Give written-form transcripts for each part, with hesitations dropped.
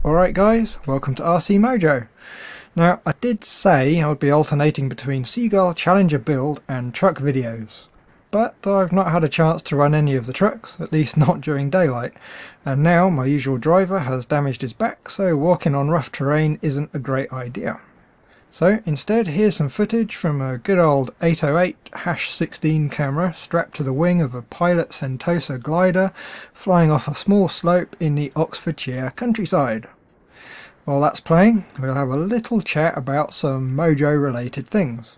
Alright guys, welcome to RC Mojo. Now I did say I would be alternating between Seagull Challenger build and truck videos, but I've not had a chance to run any of the trucks, at least not during daylight, and now my usual driver has damaged his back, so walking on rough terrain isn't a great idea. So instead, here's some footage from a good old 808-16 camera strapped to the wing of a Pilot Sentosa glider flying off a small slope in the Oxfordshire countryside. While that's playing, we'll have a little chat about some Mojo related things.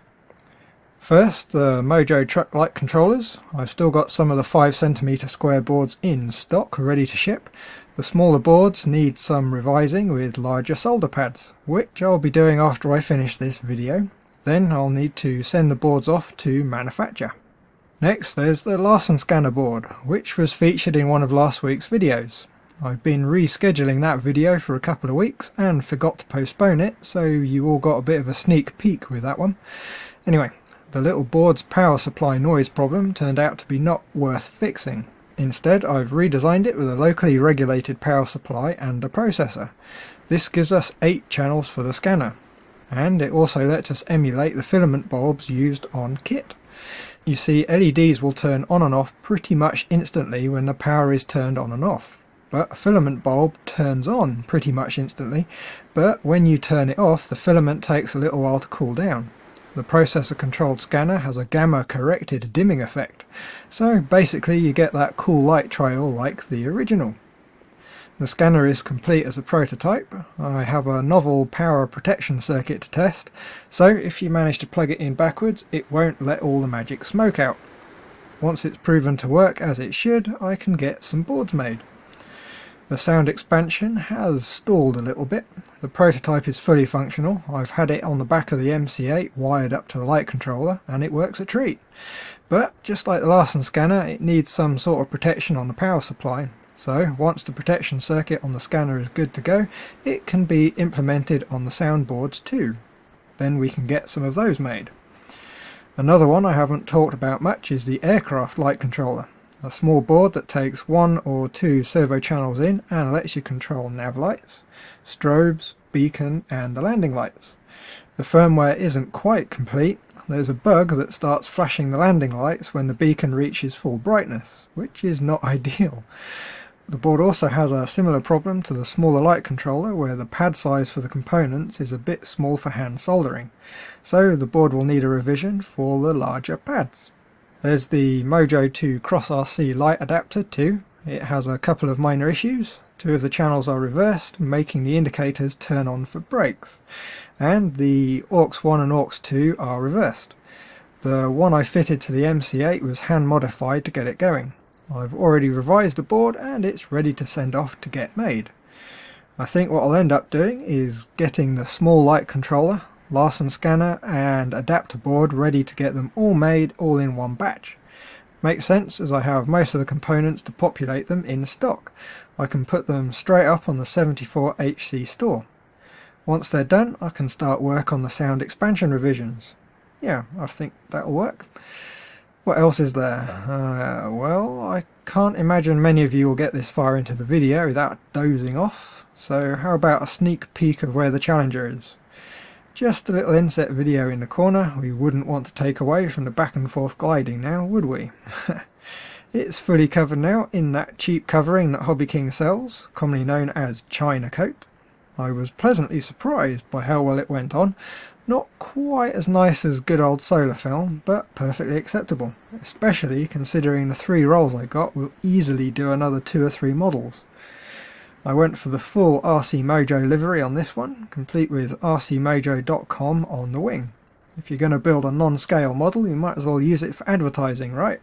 First, the Mojo truck light controllers. I've still got some of the 5cm square boards in stock ready to ship. The smaller boards need some revising with larger solder pads, which I'll be doing after I finish this video. Then I'll need to send the boards off to manufacture. Next, there's the Larson Scanner board, which was featured in one of last week's videos. I've been rescheduling that video for a couple of weeks and forgot to postpone it, so you all got a bit of a sneak peek with that one. Anyway, the little board's power supply noise problem turned out to be not worth fixing. Instead, I've redesigned it with a locally regulated power supply and a processor. This gives us 8 channels for the scanner, and it also lets us emulate the filament bulbs used on kit. You see, LEDs will turn on and off pretty much instantly when the power is turned on and off, but a filament bulb turns on pretty much instantly, but when you turn it off, the filament takes a little while to cool down. The processor-controlled scanner has a gamma-corrected dimming effect, so basically you get that cool light trail like the original. The scanner is complete as a prototype. I have a novel power protection circuit to test, so if you manage to plug it in backwards, it won't let all the magic smoke out. Once it's proven to work as it should, I can get some boards made. The sound expansion has stalled a little bit. The prototype is fully functional. I've had it on the back of the MC8 wired up to the light controller and it works a treat. But just like the Larson scanner, it needs some sort of protection on the power supply. So once the protection circuit on the scanner is good to go, it can be implemented on the soundboards too. Then we can get some of those made. Another one I haven't talked about much is the aircraft light controller. A small board that takes 1 or 2 servo channels in and lets you control nav lights, strobes, beacon and the landing lights. The firmware isn't quite complete. There's a bug that starts flashing the landing lights when the beacon reaches full brightness, which is not ideal. The board also has a similar problem to the smaller light controller, where the pad size for the components is a bit small for hand soldering, so the board will need a revision for the larger pads. There's the Mojo 2 Cross RC light adapter too. It has a couple of minor issues. 2 of the channels are reversed, making the indicators turn on for brakes, and the AUX 1 and AUX 2 are reversed. The one I fitted to the MC8 was hand modified to get it going. I've already revised the board and it's ready to send off to get made. I think what I'll end up doing is getting the small light controller, Larson scanner and adapter board ready to get them all made all in one batch. Makes sense as I have most of the components to populate them in stock. I can put them straight up on the 74HC store. Once they're done, I can start work on the sound expansion revisions. Yeah, I think that'll work. What else is there? Well, I can't imagine many of you will get this far into the video without dozing off, so how about a sneak peek of where the Challenger is? Just a little inset video in the corner. We wouldn't want to take away from the back and forth gliding now, would we? It's fully covered now in that cheap covering that Hobby King sells, commonly known as China coat. I was pleasantly surprised by how well it went on. Not quite as nice as good old solar film, but perfectly acceptable, especially considering the 3 rolls I got will easily do another 2 or 3 models. I went for the full RC Mojo livery on this one, complete with rcmojo.com on the wing. If you're going to build a non-scale model, you might as well use it for advertising, right?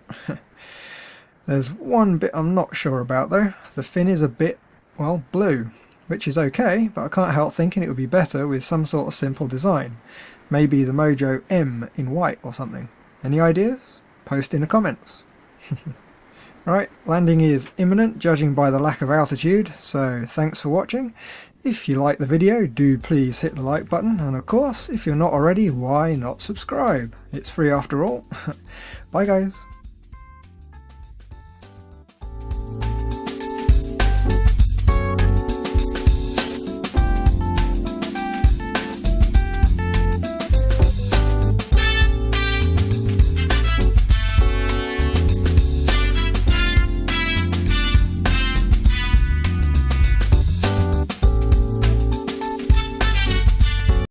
There's one bit I'm not sure about though. The fin is a bit, well, blue, which is okay, but I can't help thinking it would be better with some sort of simple design. Maybe the Mojo M in white or something. Any ideas? Post in the comments. Right, landing is imminent judging by the lack of altitude, so thanks for watching. If you like the video, do please hit the like button, and of course, if you're not already, why not subscribe? It's free after all. Bye guys.